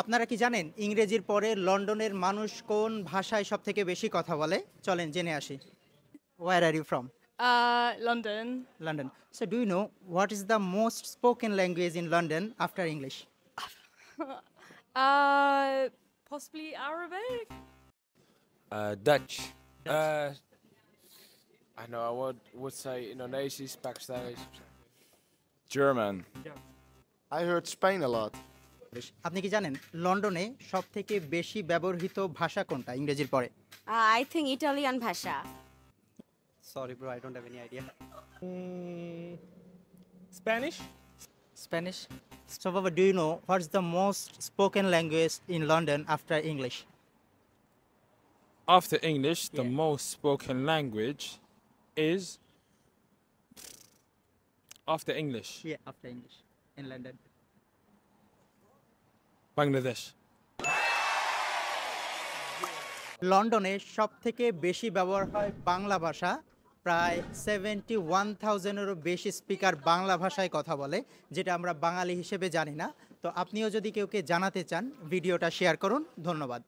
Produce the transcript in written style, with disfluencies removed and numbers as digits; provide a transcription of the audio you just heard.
আপনারা কি জানেন ইংরেজির পরে লন্ডনের মানুষ কোন ভাষায় সবথেকে বেশি কথা বলে? চলেন জেনে আসি। Where are you from? London. London. So do you know what is the most spoken language in London after English? Possibly Arabic. Dutch. Dutch. I know. I would say Indonesian, Pakistani. German. I heard Spain a lot. আপনি কি জানেন লন্ডনে সবথেকে বেশি ব্যবহৃত ভাষা কোনটা ইংরেজির পরে? I think Italian bhasha. Sorry bro, I don't have any idea. Spanish? Spanish. So Baba, do you know what's the most spoken language in London after English? After English, the Yeah. most spoken language is after English. Yeah, after English in London. Bangladesh. লন্ডনে সবথেকে বেশি ব্যবহার হয় বাংলা ভাষা। প্রায় 71,000-এরও বেশি speaker Bangla ভাষায় কথা বলে, যেটা আমরা বাঙালি হিসেবে জানি না। তো আপনিও যদি কেউকে জানাতে চান ভিডিওটা শেয়ার করুন। ধন্যবাদ।